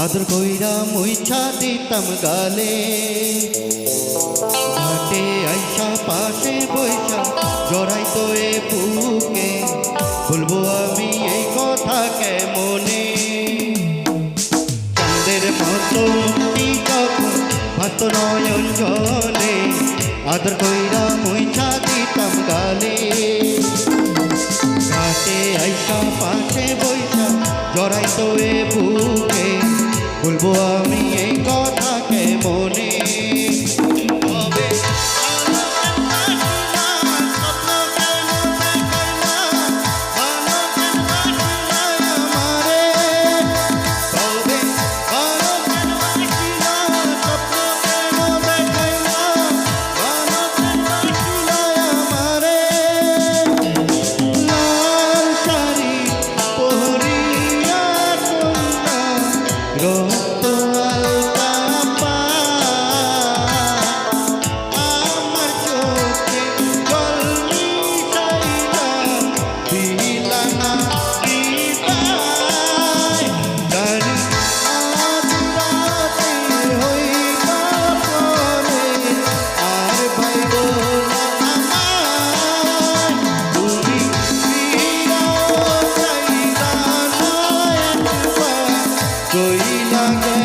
আদর কইরা মুইছা দিতাম গালে ঘাটে আইসা পাশে বৈশা জড়াইতো এ বুকে বলবো আমি এই কথা কেমনে চাঁদের মতো মুক্তি যখন ভাত নয়ন জলে আদর কইরা মুইছা দিতাম গালে ঘাটে আইসা পাশে বৈশা জড়াইতো এ বুকে বলবো আমি এই কথা কেমনে Going